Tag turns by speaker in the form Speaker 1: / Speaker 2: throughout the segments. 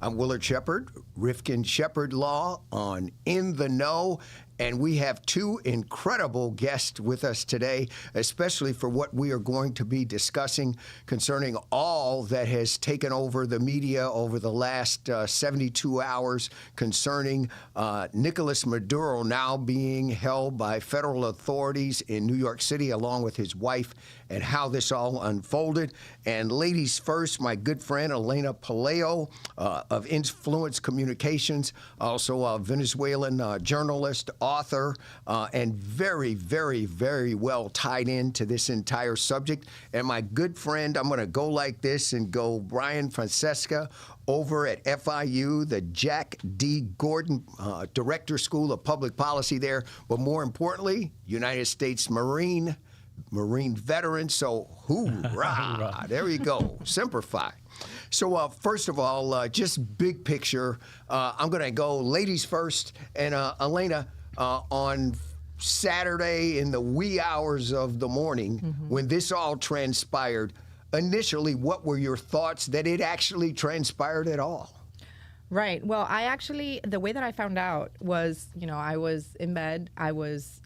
Speaker 1: I'm Willard Shepard, Rifkin Shepard Law on In the Know. And we have two incredible guests with us today, especially for what we are going to be discussing concerning all that has taken over the media over the last 72 hours concerning Nicolas Maduro now being held by federal authorities in New York City along with his wife, and how this all unfolded. And ladies first, my good friend Helena Poleo of Influence Communications, also a Venezuelan journalist, author, and very, very, very well tied into this entire subject. And my good friend, I'm going to go like this and go Brian Fonseca over at FIU, the Jack D. Gordon Director School of Public Policy there, but more importantly, United States Marine veteran. So hoorah, there you go, Semper Fi. So first of all, just big picture, I'm going to go ladies first. And Helena, on Saturday in the wee hours of the morning, when this all transpired, initially, what were your thoughts that it actually transpired at all?
Speaker 2: Right. Well, the way that I found out was, I was in bed. I was,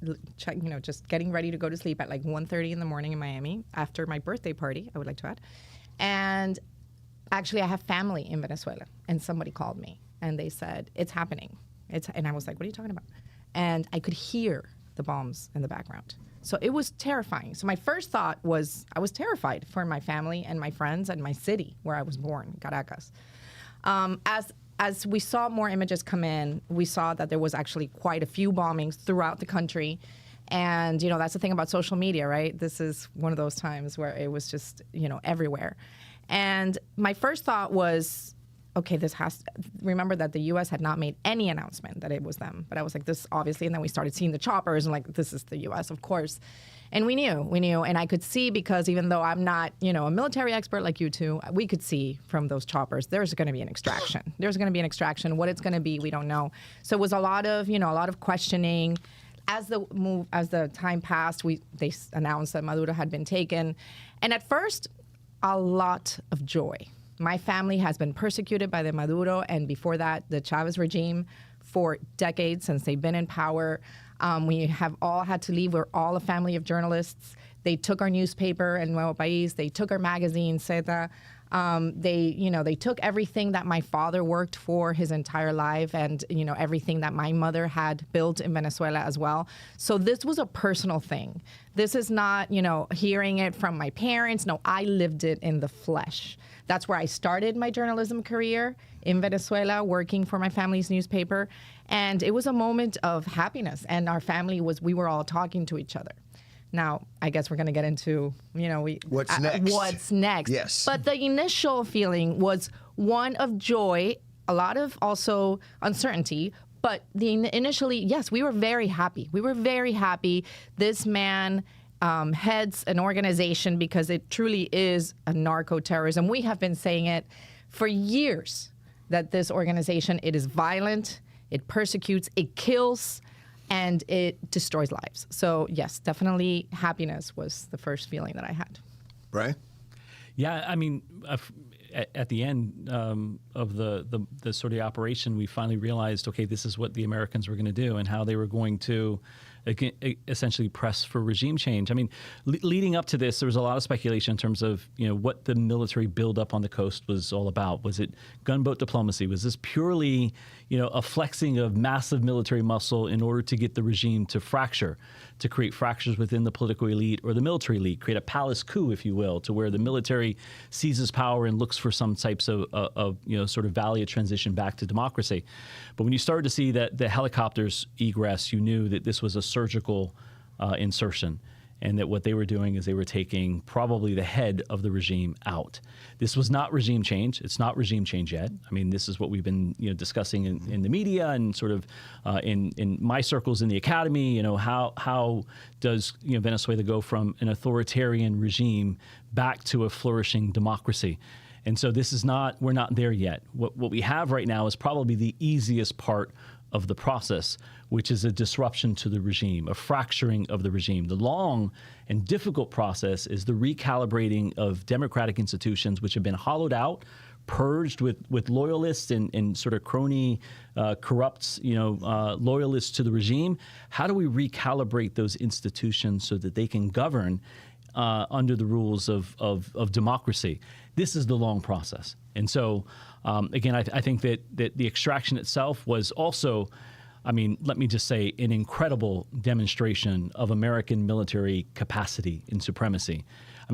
Speaker 2: just getting ready to go to sleep at like 1:30 in the morning in Miami after my birthday party, I would like to add. And actually, I have family in Venezuela. And somebody called me and they said, it's happening. And I was like, what are you talking about? And I could hear the bombs in the background. So it was terrifying. So my first thought was I was terrified for my family and my friends and my city where I was born, Caracas. As we saw more images come in, we saw that there was actually quite a few bombings throughout the country. And, that's the thing about social media, right? This is one of those times where it was just, everywhere. And my first thought was, okay, remember that the U.S. had not made any announcement that it was them. But I was like, this obviously, and then we started seeing the choppers and like, this is the U.S., of course. And we knew, and I could see, because even though I'm not, a military expert like you two, we could see from those choppers, there's going to be an extraction. There's going to be an extraction. What it's going to be, we don't know. So it was a lot of questioning. As the time passed, they announced that Maduro had been taken. And at first, a lot of joy. My family has been persecuted by the Maduro, and before that, the Chavez regime for decades since they've been in power. We have all had to leave. We're all a family of journalists. They took our newspaper, El Nuevo País. They took our magazine, Zeta. They took everything that my father worked for his entire life, and, everything that my mother had built in Venezuela as well. So this was a personal thing. This is not, hearing it from my parents. No, I lived it in the flesh. That's where I started my journalism career, in Venezuela, working for my family's newspaper. And it was a moment of happiness. And our family we were all talking to each other. Now, I guess we're going to get into,
Speaker 1: what's next?
Speaker 2: What's next?
Speaker 1: Yes.
Speaker 2: But the initial feeling was one of joy, a lot of also uncertainty. But initially, yes, we were very happy. We were very happy. This man heads an organization, because it truly is a narco-terrorism. We have been saying it for years, that this organization, it is violent, it persecutes, it kills, and it destroys lives. So yes, definitely happiness was the first feeling that I had.
Speaker 1: Right?
Speaker 3: Yeah, I mean, at the end of the sort of operation, we finally realized, okay, this is what the Americans were going to do, and how they were going to essentially press for regime change. I mean, leading up to this, there was a lot of speculation in terms of, what the military buildup on the coast was all about. Was it gunboat diplomacy? Was this purely, a flexing of massive military muscle in order to get the regime to fracture, to create fractures within the political elite or the military elite, create a palace coup, if you will, to where the military seizes power and looks for some types of sort of valiant transition back to democracy. But when you started to see that the helicopters egress, you knew that this was a surgical insertion, and that what they were doing is they were taking probably the head of the regime out. This was not regime change. It's not regime change yet. I mean, this is what we've been discussing in the media and sort of in my circles in the academy. How does Venezuela go from an authoritarian regime back to a flourishing democracy? And so this is not, we're not there yet. What we have right now is probably the easiest part of the process, which is a disruption to the regime, a fracturing of the regime. The long and difficult process is the recalibrating of democratic institutions which have been hollowed out, purged with loyalists and sort of crony, corrupt, loyalists to the regime? How do we recalibrate those institutions so that they can govern under the rules of democracy? This is the long process. And so, again, I think that the extraction itself was also, let me just say, an incredible demonstration of American military capacity and supremacy.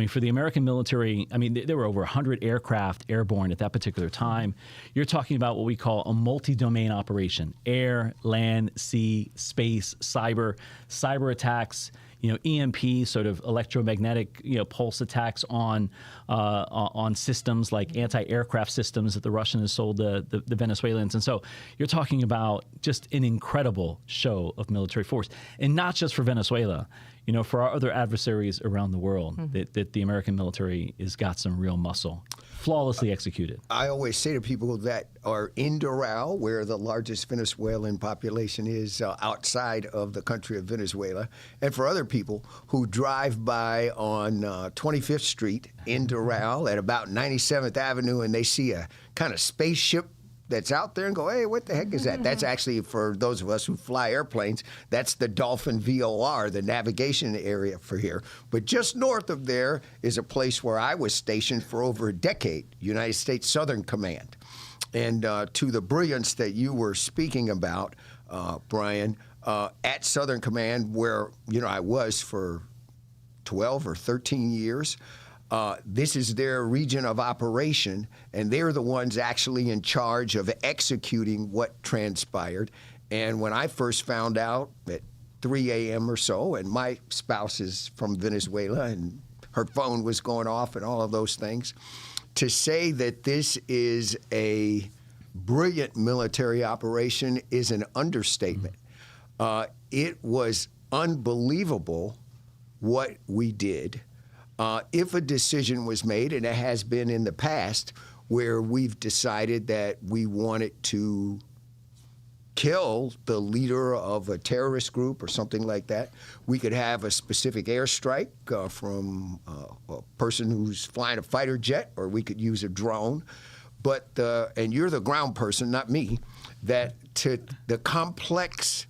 Speaker 3: For the American military, there were over 100 aircraft airborne at that particular time. You're talking about what we call a multi-domain operation: air, land, sea, space, cyber attacks, EMP, sort of electromagnetic, pulse attacks on systems like anti-aircraft systems that the Russians sold the Venezuelans. And so you're talking about just an incredible show of military force, and not just for Venezuela. For our other adversaries around the world, that the American military has got some real muscle, flawlessly executed.
Speaker 1: I always say to people that are in Doral, where the largest Venezuelan population is outside of the country of Venezuela, and for other people who drive by on 25th Street in Doral at about 97th Avenue and they see a kind of spaceship that's out there and go, hey, what the heck is that? That's actually, for those of us who fly airplanes, that's the Dolphin VOR, the navigation area for here. But just north of there is a place where I was stationed for over a decade, United States Southern Command. And to the brilliance that you were speaking about, Brian, at Southern Command, where I was for 12 or 13 years, this is their region of operation, and they're the ones actually in charge of executing what transpired. And when I first found out at 3 a.m. or so, and my spouse is from Venezuela, and her phone was going off and all of those things, to say that this is a brilliant military operation is an understatement. It was unbelievable what we did. If a decision was made, and it has been in the past, where we've decided that we wanted to kill the leader of a terrorist group or something like that, we could have a specific airstrike from a person who's flying a fighter jet, or we could use a drone. But, and you're the ground person, not me, that to the complex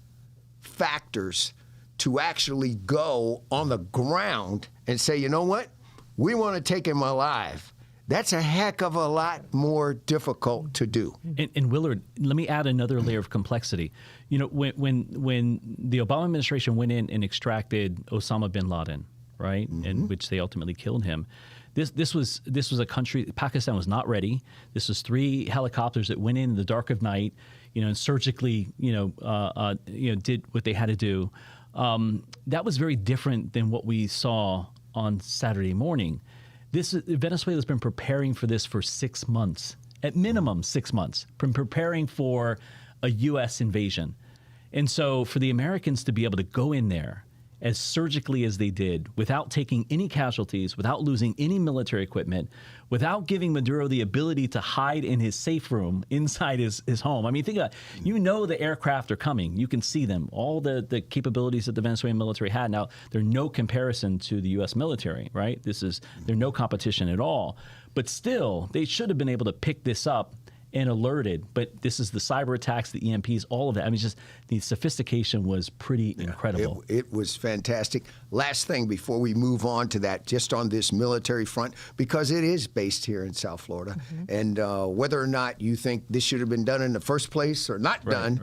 Speaker 1: factors to actually go on the ground and say, you know what, we want to take him alive. That's a heck of a lot more difficult to do.
Speaker 3: And Willard, let me add another layer of complexity. When the Obama administration went in and extracted Osama bin Laden, right, in which they ultimately killed him, this was a country. Pakistan was not ready. This was 3 helicopters that went in the dark of night, and surgically, did what they had to do. That was very different than what we saw on Saturday morning. Venezuela's been preparing for this for 6 months, at minimum 6 months, from preparing for a U.S. invasion. And so for the Americans to be able to go in there as surgically as they did, without taking any casualties, without losing any military equipment, without giving Maduro the ability to hide in his safe room inside his home. Think about it. The aircraft are coming. You can see them. All the capabilities that the Venezuelan military had. Now, they're no comparison to the U.S. military, right? They're no competition at all. But still, they should have been able to pick this up and alerted, but this is the cyber attacks, the EMPs, all of that. Just the sophistication was pretty incredible.
Speaker 1: It was fantastic. Last thing before we move on to that, just on this military front, because it is based here in South Florida, and whether or not you think this should have been done in the first place or not done,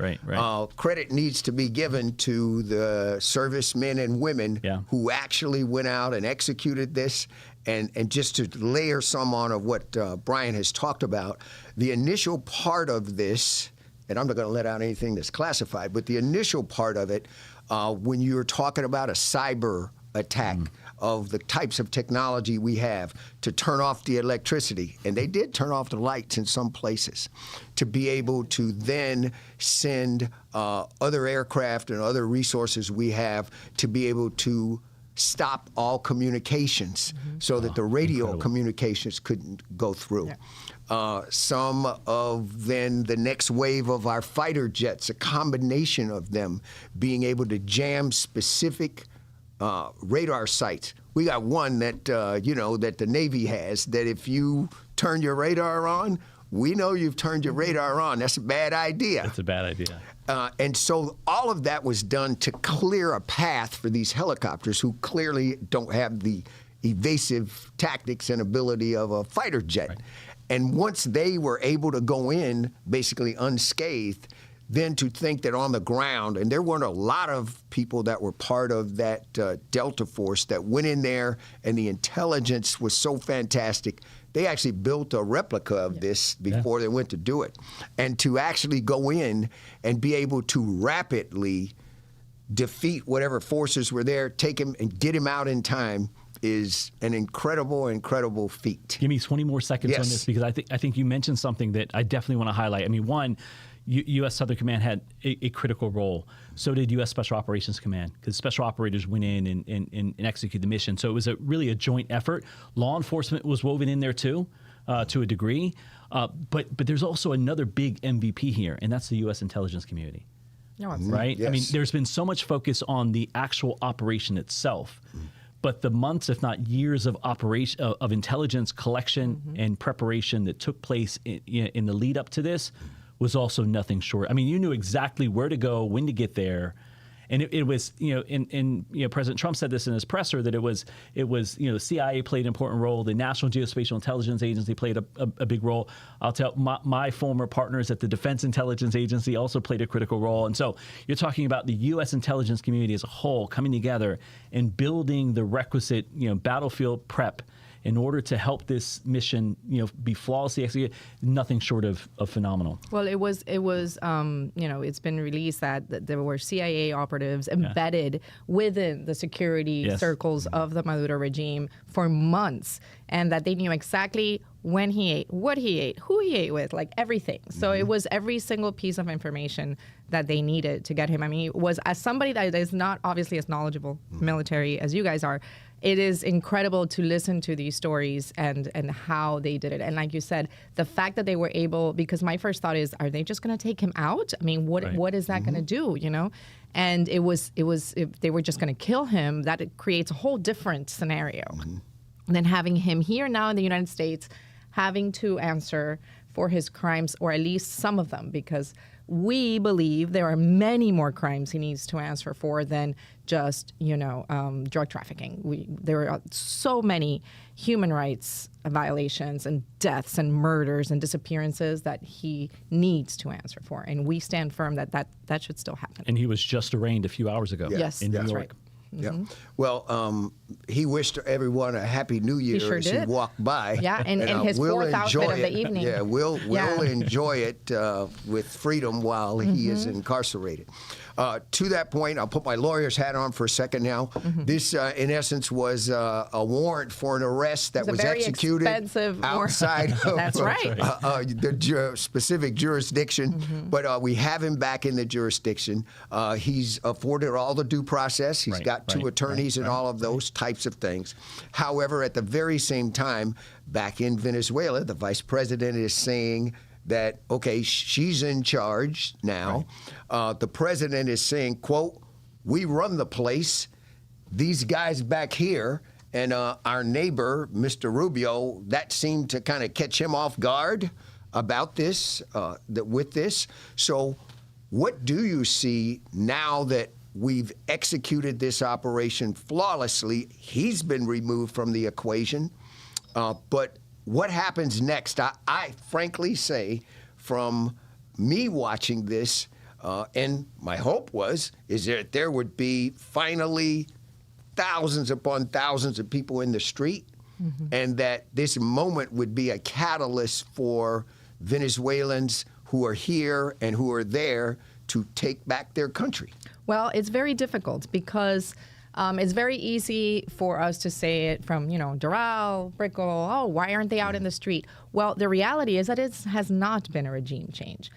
Speaker 1: credit needs to be given to the servicemen and women who actually went out and executed this. And just to layer some on of what Brian has talked about, the initial part of this, and I'm not going to let out anything that's classified, but the initial part of it, when you're talking about a cyber attack of the types of technology we have to turn off the electricity, and they did turn off the lights in some places, to be able to then send other aircraft and other resources we have to be able to stop all communications so that the radio communications couldn't go through. Some of then the next wave of our fighter jets, a combination of them being able to jam specific radar sites. We got one that, that the Navy has, that if you turn your radar on, we know you've turned your radar on. That's a bad idea.
Speaker 3: That's a bad idea.
Speaker 1: And so all of that was done to clear a path for these helicopters who clearly don't have the evasive tactics and ability of a fighter jet.
Speaker 3: Right.
Speaker 1: And once they were able to go in basically unscathed, then to think that on the ground, and there weren't a lot of people that were part of that Delta Force that went in there, and the intelligence was so fantastic. They actually built a replica of this before they went to do it. And to actually go in and be able to rapidly defeat whatever forces were there, take him and get him out in time is an incredible, incredible feat.
Speaker 3: Give me 20 more seconds on this, because I think you mentioned something that I definitely want to highlight. I mean, one, U.S. Southern Command had a critical role. So did U.S. Special Operations Command, because special operators went in and executed the mission. So it was really a joint effort. Law enforcement was woven in there too, to a degree. But there's also another big MVP here, and that's the U.S. intelligence community.
Speaker 2: No,
Speaker 3: right?
Speaker 1: Yes.
Speaker 3: I mean, there's been so much focus on the actual operation itself. But the months, if not years, of operation of intelligence collection and preparation that took place in the lead up to this was also nothing short. I mean, you knew exactly where to go, when to get there, and it was, President Trump said this in his presser, that it was the CIA played an important role, the National Geospatial Intelligence Agency played a big role. I'll tell my former partners at the Defense Intelligence Agency also played a critical role, and so you're talking about the U.S. intelligence community as a whole coming together and building the requisite battlefield prep in order to help this mission, be flawlessly executed. Nothing short of phenomenal.
Speaker 2: Well, it was it's been released that there were CIA operatives embedded within the security circles of the Maduro regime for months, and that they knew exactly when he ate, what he ate, who he ate with, like everything. So it was every single piece of information that they needed to get him. I mean, it was, as somebody that is not obviously as knowledgeable military as you guys are, it is incredible to listen to these stories and how they did it. And like you said, the fact that they were able, because my first thought is, are they just going to take him out? I mean, what is that going to do, And it was if they were just going to kill him, that it creates a whole different scenario than having him here now in the United States, having to answer for his crimes, or at least some of them, because we believe there are many more crimes he needs to answer for than just, drug trafficking. There are so many human rights violations and deaths and murders and disappearances that he needs to answer for. And we stand firm that should still happen.
Speaker 3: And he was just arraigned a few hours ago in New York.
Speaker 2: Right.
Speaker 1: Yeah. Well, he wished everyone a happy New Year
Speaker 2: sure
Speaker 1: as
Speaker 2: did.
Speaker 1: he walked by.
Speaker 2: Yeah, and his
Speaker 1: we'll
Speaker 2: fourth outfit of the evening.
Speaker 1: Yeah, we'll enjoy it with freedom while he is incarcerated. To that point, I'll put my lawyer's hat on for a second now. This, in essence, was a warrant for an arrest that was executed outside of
Speaker 2: That's right.
Speaker 1: the specific jurisdiction. But we have him back in the jurisdiction. He's afforded all the due process. He's got two attorneys and all of those types of things. However, at the very same time, back in Venezuela, the vice president is saying that, okay, she's in charge now. The president is saying, quote, we run the place. These guys back here, and our neighbor, Mr. Rubio, that seemed to kind of catch him off guard about this, with this. So what do you see now that we've executed this operation flawlessly? He's been removed from the equation. But what happens next? I frankly say, from me watching this, and my hope is that there would be finally thousands upon thousands of people in the street, and that this moment would be a catalyst for Venezuelans who are here and who are there to take back their country.
Speaker 2: Well, it's very difficult because it's very easy for us to say it from, Doral, Brickell, oh, why aren't they out in the street? Well, the reality is that it has not been a regime change.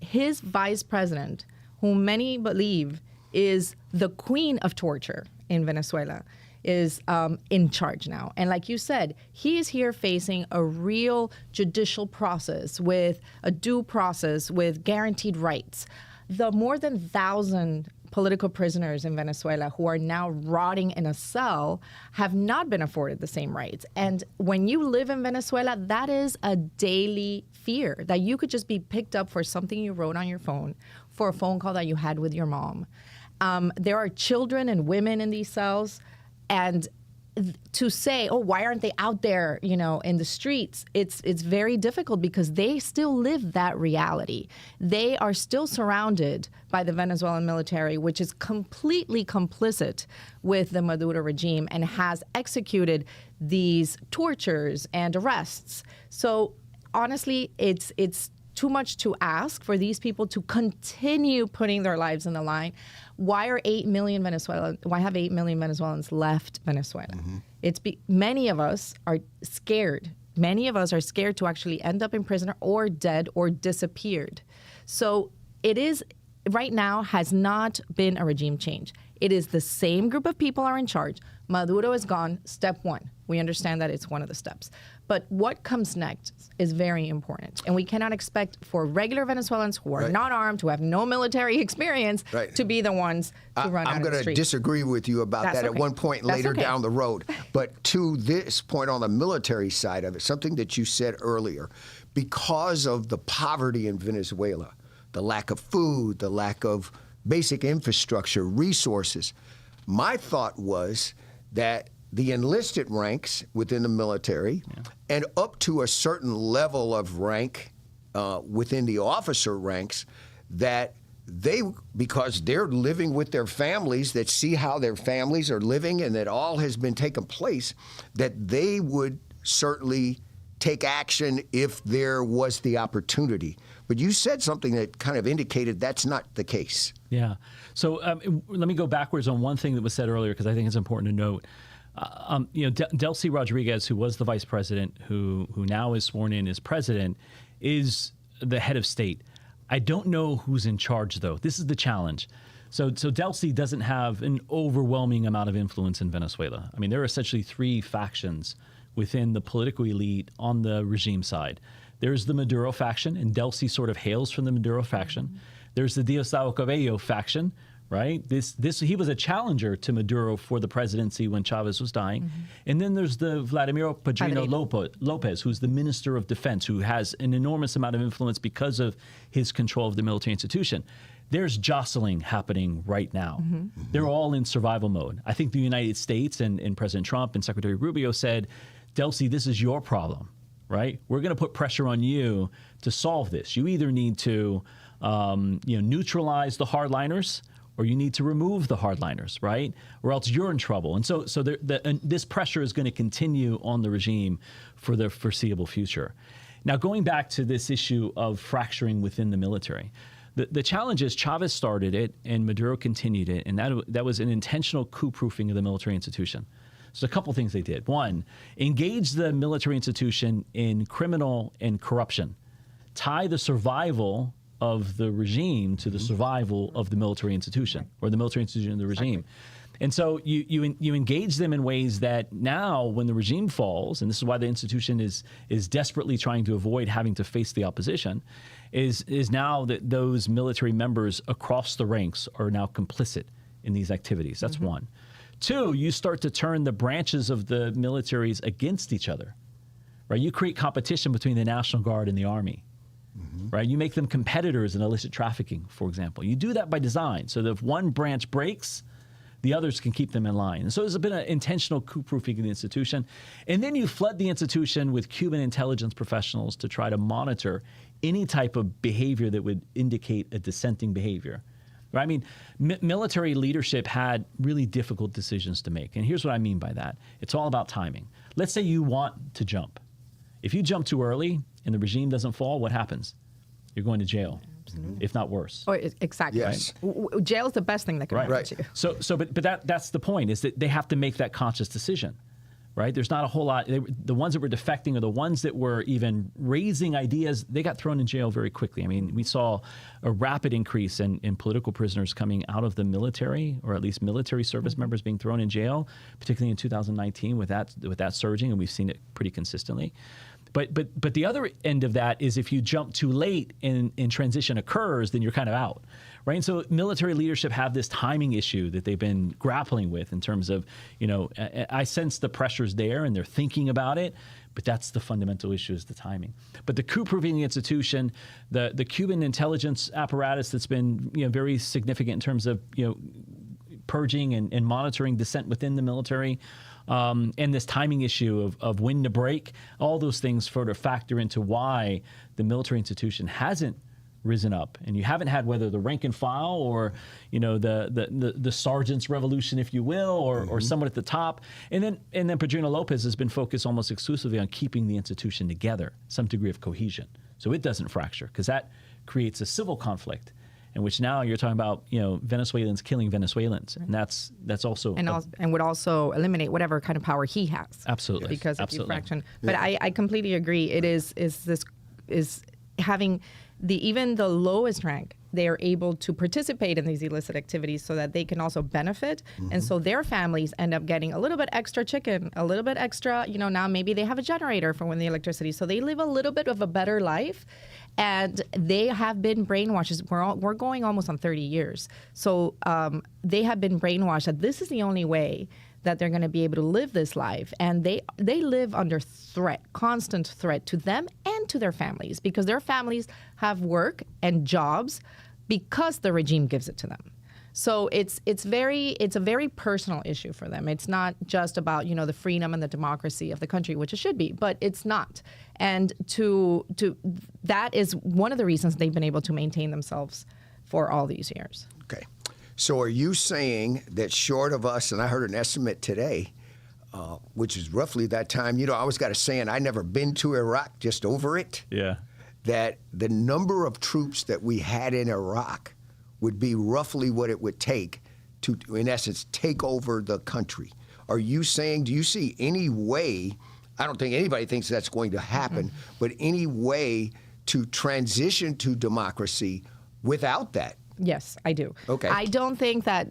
Speaker 2: His vice president, whom many believe is the queen of torture in Venezuela, is in charge now. And like you said, he is here facing a real judicial process with a due process with guaranteed rights. The more than 1,000 political prisoners in Venezuela who are now rotting in a cell have not been afforded the same rights. And when you live in Venezuela, that is a daily fear that you could just be picked up for something you wrote on your phone, for a phone call that you had with your mom. There are children and women in these cells, and to say, oh, why aren't they out there, in the streets? It's very difficult because they still live that reality. They are still surrounded by the Venezuelan military, which is completely complicit with the Maduro regime and has executed these tortures and arrests. So honestly, it's too much to ask for these people to continue putting their lives on the line. Why have 8 million Venezuelans left Venezuela? Many of us are scared. Many of us are scared to actually end up in prison or dead or disappeared. So it is, right now, has not been a regime change. It is the same group of people are in charge. Maduro is gone, step one. We understand that it's one of the steps. But what comes next is very important. And we cannot expect for regular Venezuelans who are not armed, who have no military experience, to be the ones to run out of the street.
Speaker 1: I'm going to disagree with you about that at one point later down the road. But to this point on the military side of it, something that you said earlier, because of the poverty in Venezuela, the lack of food, the lack of basic infrastructure, resources, my thought was that the enlisted ranks within the military and up to a certain level of rank within the officer ranks, that they, because they're living with their families, that see how their families are living and that all has been taking place, that they would certainly take action if there was the opportunity. But you said something that kind of indicated that's not the case.
Speaker 3: Yeah. So let me go backwards on one thing that was said earlier, because I think it's important to note. Delcy Rodriguez, who was the vice president, who now is sworn in as president, is the head of state. I don't know who's in charge, though. This is the challenge. So Delcy doesn't have an overwhelming amount of influence in Venezuela. I mean, there are essentially three factions within the political elite on the regime side. There's the Maduro faction, and Delcy sort of hails from the Maduro faction. There's the Diosdado Cabello faction, right? He was a challenger to Maduro for the presidency when Chavez was dying. And then there's the Vladimiro Padrino Lopez, who's the Minister of Defense, who has an enormous amount of influence because of his control of the military institution. There's jostling happening right now. They're all in survival mode. I think the United States and President Trump and Secretary Rubio said, Delcy, this is your problem, right? We're going to put pressure on you to solve this. You either need to neutralize the hardliners, or you need to remove the hardliners, right? Or else you're in trouble. And so this pressure is going to continue on the regime for the foreseeable future. Now, going back to this issue of fracturing within the military, the challenge is Chavez started it and Maduro continued it, and that was an intentional coup-proofing of the military institution. So a couple things they did. One, engage the military institution in criminal and corruption. Tie the survival of the regime to the survival of the military institution, or the military institution of the regime. And so you engage them in ways that now, when the regime falls, and this is why the institution is desperately trying to avoid having to face the opposition, is now that those military members across the ranks are now complicit in these activities. That's one. Two, you start to turn the branches of the militaries against each other, right? You create competition between the National Guard and the Army, right? You make them competitors in illicit trafficking, for example. You do that by design, so that if one branch breaks, the others can keep them in line. And so there's been an intentional coup-proofing of the institution. And then you flood the institution with Cuban intelligence professionals to try to monitor any type of behavior that would indicate a dissenting behavior. Right? I mean, military leadership had really difficult decisions to make. And here's what I mean by that. It's all about timing. Let's say you want to jump. If you jump too early and the regime doesn't fall, what happens? You're going to jail, if not worse.
Speaker 2: Or exactly.
Speaker 1: Yes.
Speaker 2: Jail is the best thing that can happen to you.
Speaker 3: But that's the point, is that they have to make that conscious decision, right? There's not a whole lot. The ones that were defecting, or the ones that were even raising ideas, they got thrown in jail very quickly. I mean, we saw a rapid increase in political prisoners coming out of the military, or at least military service members being thrown in jail, particularly in 2019 with that surging, and we've seen it pretty consistently. But the other end of that is if you jump too late and transition occurs, then you're kind of out. Right. And so military leadership have this timing issue that they've been grappling with in terms of, I sense the pressures there and they're thinking about it. But that's the fundamental issue, is the timing. But the coup-proving institution, the Cuban intelligence apparatus that's been very significant in terms of purging and monitoring dissent within the military, and this timing issue of when to break, all those things sort of factor into why the military institution hasn't risen up, and you haven't had whether the rank and file or the sergeant's revolution, if you will, or someone at the top, and then Padrino Lopez has been focused almost exclusively on keeping the institution together, some degree of cohesion, so it doesn't fracture, because that creates a civil conflict in which now you're talking about Venezuelans killing Venezuelans, and that's also
Speaker 2: and would also eliminate whatever kind of power he has.
Speaker 3: Absolutely,
Speaker 2: because of
Speaker 3: absolutely.
Speaker 2: the fraction. But I completely agree. It is having even the lowest rank, they are able to participate in these illicit activities so that they can also benefit. And so their families end up getting a little bit extra chicken, a little bit extra, now maybe they have a generator for when the electricity. So they live a little bit of a better life. And they have been brainwashed. We're going almost on 30 years. So they have been brainwashed that this is the only way that they're going to be able to live this life. And they live under threat, constant threat to them and to their families, because their families have work and jobs because the regime gives it to them. So it's a very personal issue for them. It's not just about the freedom and the democracy of the country, which it should be, but it's not. And that is one of the reasons they've been able to maintain themselves for all these years.
Speaker 1: Okay. So are you saying that short of us, and I heard an estimate today, which is roughly that time, I always got a saying, I never been to Iraq, just over it.
Speaker 3: Yeah.
Speaker 1: That the number of troops that we had in Iraq would be roughly what it would take to, in essence, take over the country. Are you saying, do you see any way, I don't think anybody thinks that's going to happen, but any way to transition to democracy without that?
Speaker 2: Yes, I do.
Speaker 1: Okay.
Speaker 2: I don't think that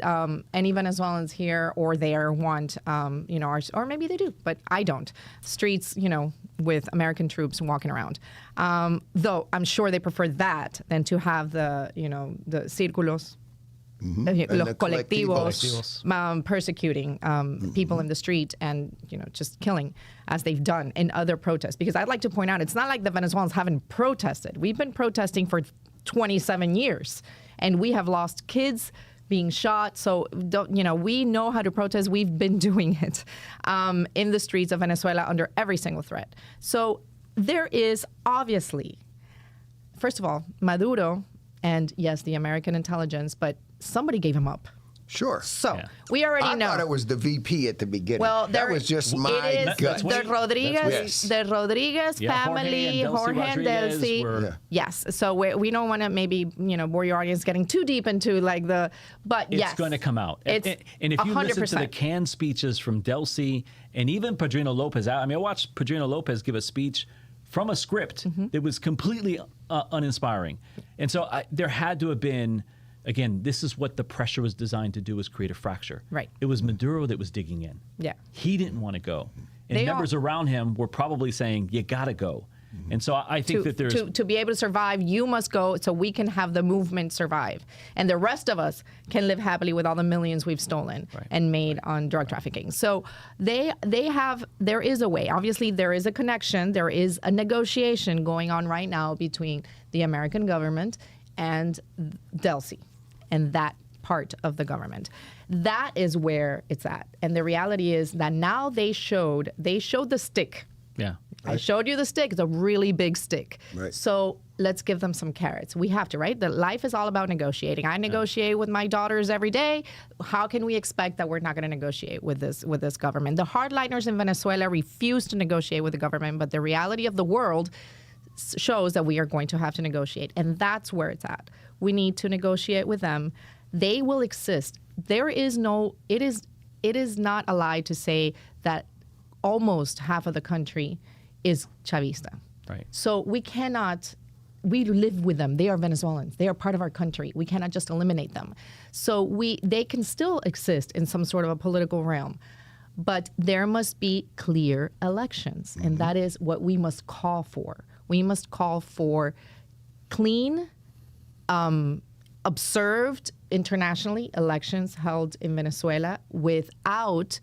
Speaker 2: any Venezuelans here or there want, or maybe they do, but I don't. Streets, with American troops walking around. Though I'm sure they prefer that than to have the círculos, los colectivos, persecuting people in the street and, just killing, as they've done in other protests. Because I'd like to point out, it's not like the Venezuelans haven't protested. We've been protesting for 27 years. And we have lost kids being shot. So, we know how to protest. We've been doing it in the streets of Venezuela under every single threat. So there is obviously, first of all, Maduro and, yes, the American intelligence, but somebody gave him up.
Speaker 1: Sure.
Speaker 2: So we already know.
Speaker 1: I thought it was the VP at the beginning.
Speaker 2: Well,
Speaker 1: that was just my gut.
Speaker 2: The Rodriguez family, Jorge and Delcy. Yes. So we don't want to maybe bore your audience getting too deep into but
Speaker 3: it's
Speaker 2: yes,
Speaker 3: going to come out. And if you 100%. Listen to the canned speeches from Delcy and even Padrino Lopez, I watched Padrino Lopez give a speech from a script that was completely uninspiring, and so there had to have been. Again, this is what the pressure was designed to do, is create a fracture.
Speaker 2: Right.
Speaker 3: It was Maduro that was digging in.
Speaker 2: Yeah.
Speaker 3: He didn't want to go. And members around him were probably saying, you got to go. And so I think that there's...
Speaker 2: To be able to survive, you must go so we can have the movement survive. And the rest of us can live happily with all the millions we've stolen and made on drug trafficking. So there is a way. Obviously, there is a connection. There is a negotiation going on right now between the American government and Delcy. And that part of the government. That is where it's at. And the reality is that now they showed the stick.
Speaker 3: Yeah.
Speaker 2: Right. I showed you the stick. It's a really big stick.
Speaker 1: Right.
Speaker 2: So let's give them some carrots. We have to, right? The life is all about negotiating. I negotiate with my daughters every day. How can we expect that we're not going to negotiate with this government? The hardliners in Venezuela refuse to negotiate with the government, but the reality of the world shows that we are going to have to negotiate. And that's where it's at. We need to negotiate with them. They will exist. It is not a lie to say that almost half of the country is Chavista.
Speaker 3: Right.
Speaker 2: So we live with them. They are Venezuelans. They are part of our country. We cannot just eliminate them. So they can still exist in some sort of a political realm. But there must be clear elections, and that is what we must call for. We must call for clean, observed internationally elections held in Venezuela without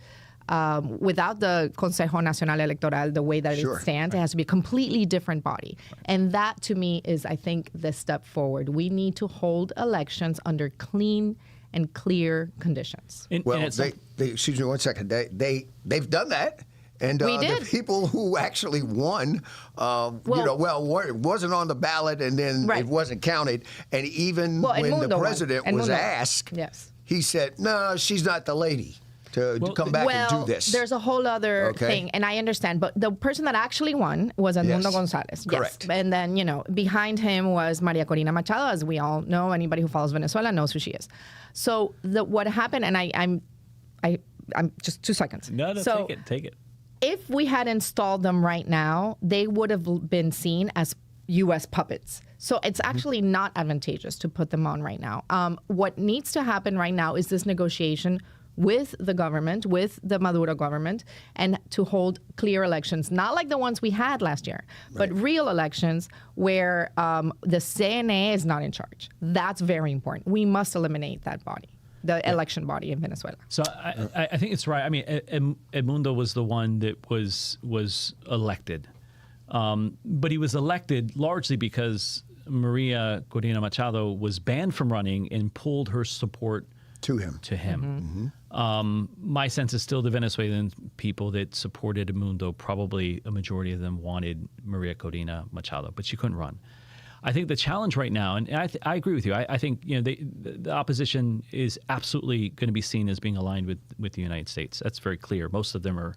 Speaker 2: the Consejo Nacional Electoral, the way that
Speaker 1: Sure.
Speaker 2: it stands. It has to be a completely different body. And that, to me, is, I think, the step forward. We need to hold elections under clean and clear conditions.
Speaker 1: Well, excuse me 1 second. They've done that. And
Speaker 2: We
Speaker 1: the
Speaker 2: did.
Speaker 1: people who actually won, it wasn't on the ballot, and then
Speaker 2: Right.
Speaker 1: it wasn't counted. And even
Speaker 2: Well,
Speaker 1: when the
Speaker 2: Edmundo won.
Speaker 1: president was
Speaker 2: Edmundo.
Speaker 1: asked,
Speaker 2: Yes.
Speaker 1: he said, "No, she's not the lady to come back and do this."
Speaker 2: There's a whole other
Speaker 1: Okay.
Speaker 2: thing, and I understand. But the person that actually won was Edmundo
Speaker 1: Yes.
Speaker 2: Gonzalez.
Speaker 1: Correct.
Speaker 2: Yes. And then, behind him was Maria Corina Machado, as we all know. Anybody who follows Venezuela knows who she is. So what happened, and I'm just 2 seconds.
Speaker 3: No,
Speaker 2: So
Speaker 3: take it.
Speaker 2: if we had installed them right now, they would have been seen as U.S. puppets. So it's actually not advantageous to put them on right now. What needs to happen right now is this negotiation with the government, with the Maduro government, and to hold clear elections, not like the ones we had last year, but real elections where the CNE is not in charge. That's very important. We must eliminate that body, the election body in Venezuela.
Speaker 3: So I think it's right. I mean, Edmundo was the one that was elected, but he was elected largely because Maria Corina Machado was banned from running and pulled her support
Speaker 1: to him.
Speaker 3: My sense is still the Venezuelan people that supported Edmundo, probably a majority of them wanted Maria Corina Machado, but she couldn't run. I think the challenge right now, and I agree with you. I think the opposition is absolutely going to be seen as being aligned with the United States. That's very clear. Most of them are,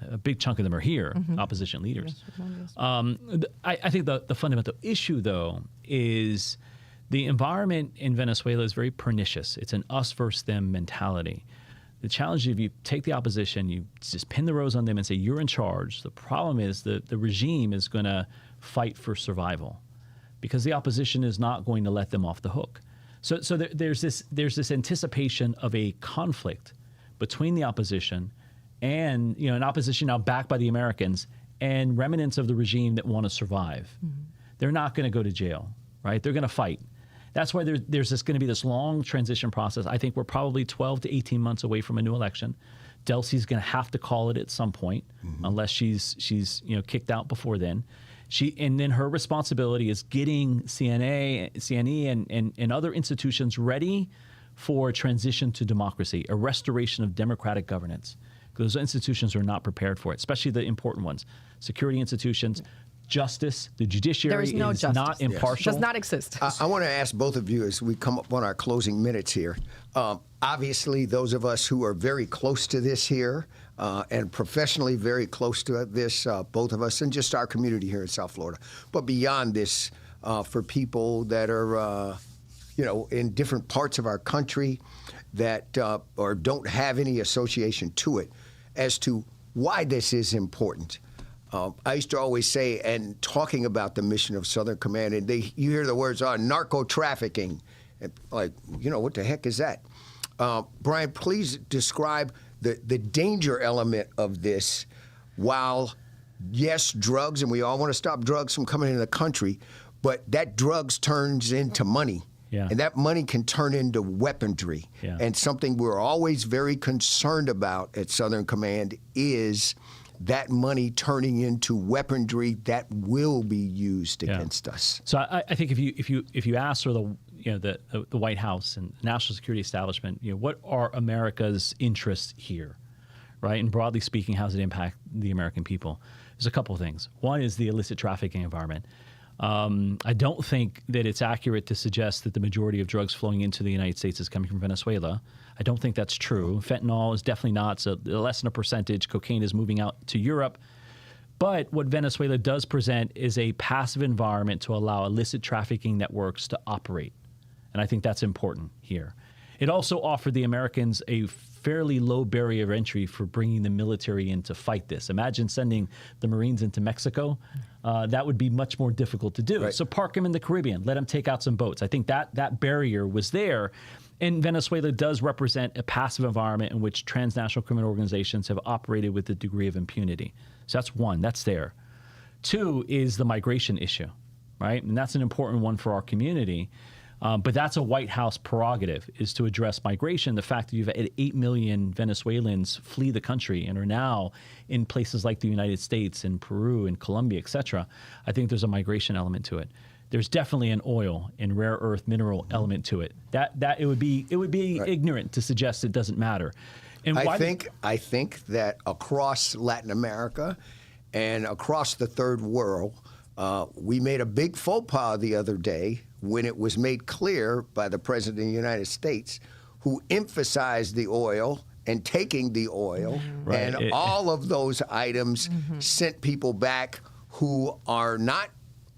Speaker 3: a big chunk of them are here, opposition leaders. I think the fundamental issue, though, is the environment in Venezuela is very pernicious. It's an us versus them mentality. The challenge is if you take the opposition, you just pin the rose on them and say, you're in charge. The problem is that the regime is going to fight for survival because the opposition is not going to let them off the hook. So there's this anticipation of a conflict between the opposition and an opposition now backed by the Americans and remnants of the regime that want to survive. They're not going to go to jail, right? They're going to fight. That's why there's going to be this long transition process. I think we're probably 12 to 18 months away from a new election. Delcy's going to have to call it at some point, unless she's kicked out before then. And then her responsibility is getting CNE and other institutions ready for a transition to democracy, a restoration of democratic governance. Because those institutions are not prepared for it, especially the important ones. Security institutions, justice, the judiciary
Speaker 2: There is no
Speaker 3: is
Speaker 2: justice.
Speaker 3: not impartial.
Speaker 2: Does not exist.
Speaker 1: I want to ask both of you as we come up on our closing minutes here. Obviously, those of us who are very close to this here and professionally very close to this, both of us, and just our community here in South Florida. But beyond this, for people that are, in different parts of our country that or don't have any association to it, as to why this is important. I used to always say, and talking about the mission of Southern Command, and you hear the words narco trafficking, and what the heck is that? Brian, please describe the danger element of this. While yes, drugs, and we all want to stop drugs from coming into the country, but that drugs turns into money.
Speaker 3: Yeah.
Speaker 1: And that money can turn into weaponry.
Speaker 3: Yeah.
Speaker 1: And something we're always very concerned about at Southern Command is that money turning into weaponry that will be used against us.
Speaker 3: So I think if you ask sort of the White House and national security establishment, what are America's interests here, right? And broadly speaking, how does it impact the American people? There's a couple of things. One is the illicit trafficking environment. I don't think that it's accurate to suggest that the majority of drugs flowing into the United States is coming from Venezuela. I don't think that's true. Fentanyl is definitely not. So less than a percentage. Cocaine is moving out to Europe. But what Venezuela does present is a passive environment to allow illicit trafficking networks to operate. And I think that's important here. It also offered the Americans a fairly low barrier of entry for bringing the military in to fight this. Imagine sending the Marines into Mexico. That would be much more difficult to do.
Speaker 1: Right.
Speaker 3: So park them in the Caribbean. Let them take out some boats. I think that barrier was there. And Venezuela does represent a passive environment in which transnational criminal organizations have operated with a degree of impunity. So that's one, that's there. Two is the migration issue, right? And that's an important one for our community. But that's a White House prerogative, is to address migration. The fact that you've had 8 million Venezuelans flee the country and are now in places like the United States and Peru and Colombia, et cetera, I think there's a migration element to it. There's definitely an oil and rare earth mineral element to it. That it would be right. Ignorant to suggest it doesn't matter. And
Speaker 1: I think that across Latin America and across the third world, we made a big faux pas the other day when it was made clear by the President of the United States, who emphasized the oil and taking the oil, right. And all of those items sent people back who are not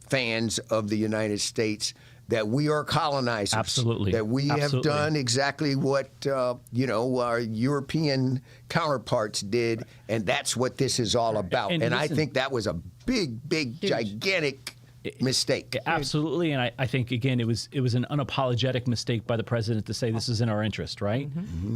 Speaker 1: fans of the United States, that we are colonizers.
Speaker 3: Absolutely.
Speaker 1: That we
Speaker 3: Absolutely.
Speaker 1: have done exactly what, our European counterparts did, and that's what this is all about. And listen, I think that was a big, gigantic mistake.
Speaker 3: Absolutely, and I think, again, it was an unapologetic mistake by the president to say this is in our interest, right?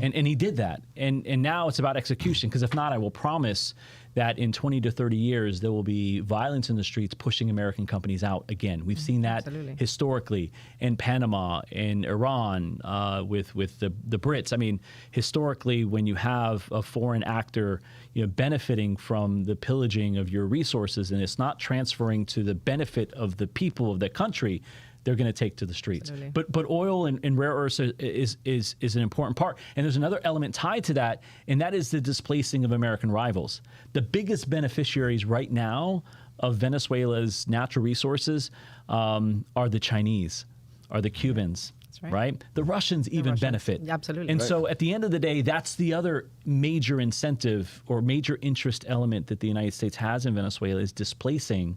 Speaker 3: And he did that. And now it's about execution, because if not, I will promise that in 20 to 30 years, there will be violence in the streets pushing American companies out again. We've seen that historically in Panama, in Iran, with the Brits. I mean, historically, when you have a foreign actor benefiting from the pillaging of your resources and it's not transferring to the benefit of the people of the country, they're going to take to the streets. Absolutely. But oil and rare earths is an important part. And there's another element tied to that, and that is the displacing of American rivals. The biggest beneficiaries right now of Venezuela's natural resources are the Chinese, are the Cubans. Right. The Russians benefit.
Speaker 2: Absolutely.
Speaker 3: And so at the end of the day, that's the other major incentive or major interest element that the United States has in Venezuela, is displacing.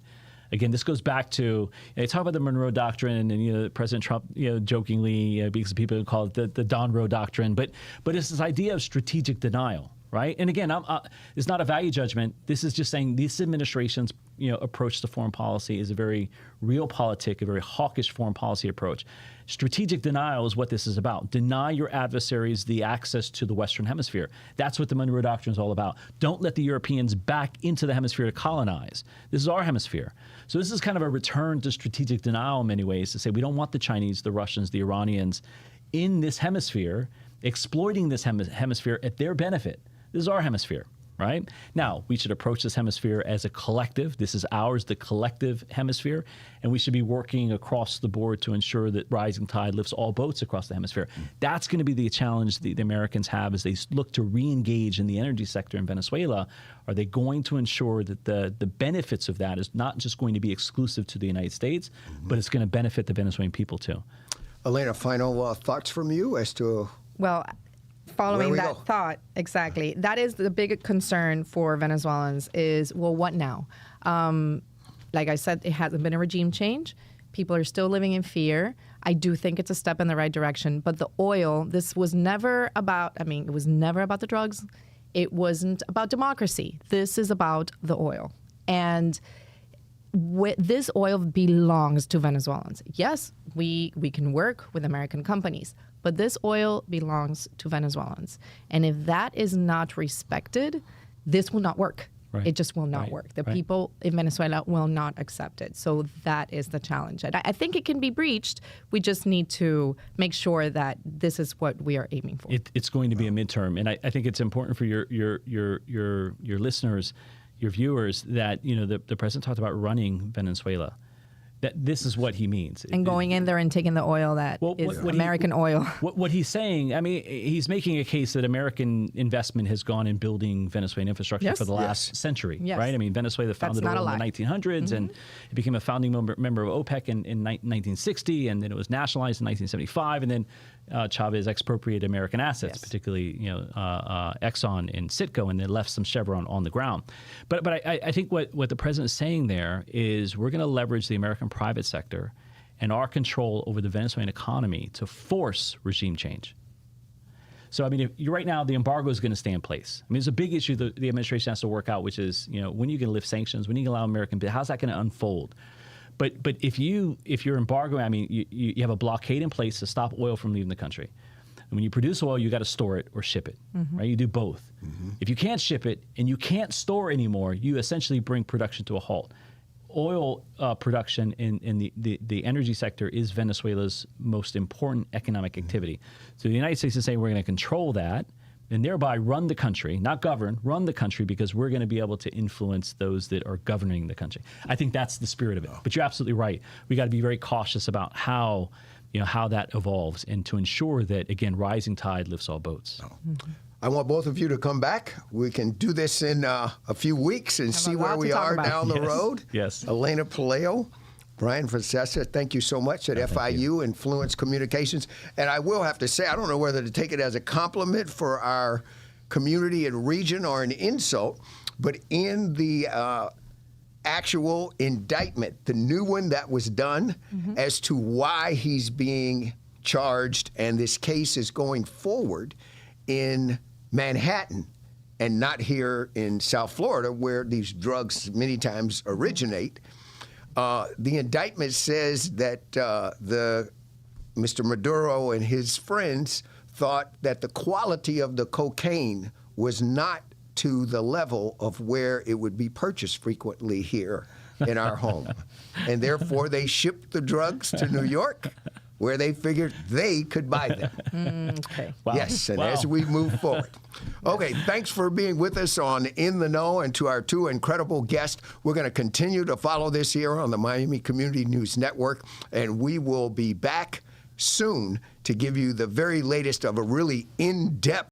Speaker 3: Again, this goes back to, they talk about the Monroe Doctrine, and President Trump, jokingly, because people call it the Don Roe Doctrine, but it's this idea of strategic denial, right? And again, it's not a value judgment. This is just saying this administration's approach to foreign policy is a very realpolitik, a very hawkish foreign policy approach. Strategic denial is what this is about. Deny your adversaries the access to the Western Hemisphere. That's what the Monroe Doctrine is all about. Don't let the Europeans back into the hemisphere to colonize. This is our hemisphere. So this is kind of a return to strategic denial in many ways, to say we don't want the Chinese, the Russians, the Iranians in this hemisphere, exploiting this hemisphere at their benefit. This is our hemisphere. Right? Now, we should approach this hemisphere as a collective. This is ours, the collective hemisphere, and we should be working across the board to ensure that rising tide lifts all boats across the hemisphere. That's going to be the challenge the Americans have as they look to re-engage in the energy sector in Venezuela. Are they going to ensure that the benefits of that is not just going to be exclusive to the United States, but it's going to benefit the Venezuelan people too?
Speaker 1: Elena, final thoughts from you as to...
Speaker 2: Well, following that thought, exactly. That is the big concern for Venezuelans is, well, what now? Like I said, it hasn't been a regime change. People are still living in fear. I do think it's a step in the right direction. But the oil, this was never about, it was never about the drugs. It wasn't about democracy. This is about the oil. And this oil belongs to Venezuelans. Yes, we can work with American companies, but this oil belongs to Venezuelans. And if that is not respected, this will not work. Right. It just will not work. The people in Venezuela will not accept it. So that is the challenge. And I think it can be breached. We just need to make sure that this is what we are aiming for.
Speaker 3: It's going to be a midterm. And I think it's important for your listeners, your viewers, that the president talked about running Venezuela. That this is what he means.
Speaker 2: And going in there and taking the oil that is American oil.
Speaker 3: What he's saying, he's making a case that American investment has gone in building Venezuelan infrastructure for the last century, right? Venezuela founded oil in the 1900s, and it became a founding member of OPEC in 1960, and then it was nationalized in 1975, and then Chavez expropriated American assets, particularly Exxon and Citgo, and then left some Chevron on the ground. But I think what the president is saying there is we're going to leverage the American private sector and our control over the Venezuelan economy to force regime change. So, right now, the embargo is going to stay in place. There's a big issue that the administration has to work out, which is, when are you going to lift sanctions? When are you going to allow American, how's that going to unfold? But if you're embargoing, you have a blockade in place to stop oil from leaving the country. And when you produce oil, you got to store it or ship it, right? You do both. If you can't ship it and you can't store anymore, you essentially bring production to a halt. Oil production in the energy sector is Venezuela's most important economic activity. So the United States is saying we're going to control that and thereby run the country, not govern, run the country, because we're going to be able to influence those that are governing the country. I think that's the spirit of it. But you're absolutely right. We got to be very cautious about how that evolves, and to ensure that, again, rising tide lifts all boats.
Speaker 1: I want both of you to come back. We can do this in a few weeks and see where we are down the road.
Speaker 3: Yes.
Speaker 1: Helena Poleo, Brian Fonseca, thank you so much at FIU, Influence Communications. And I will have to say, I don't know whether to take it as a compliment for our community and region or an insult, but in the actual indictment, the new one that was done as to why he's being charged and this case is going forward in Manhattan and not here in South Florida, where these drugs many times originate. The indictment says that Mr. Maduro and his friends thought that the quality of the cocaine was not to the level of where it would be purchased frequently here in our home. And therefore, they shipped the drugs to New York, where they figured they could buy them.
Speaker 2: Okay.
Speaker 3: Wow.
Speaker 1: Yes, and as we move forward. Okay, thanks for being with us on In the Know, and to our two incredible guests. We're going to continue to follow this here on the Miami Community News Network, and we will be back soon to give you the very latest of a really in-depth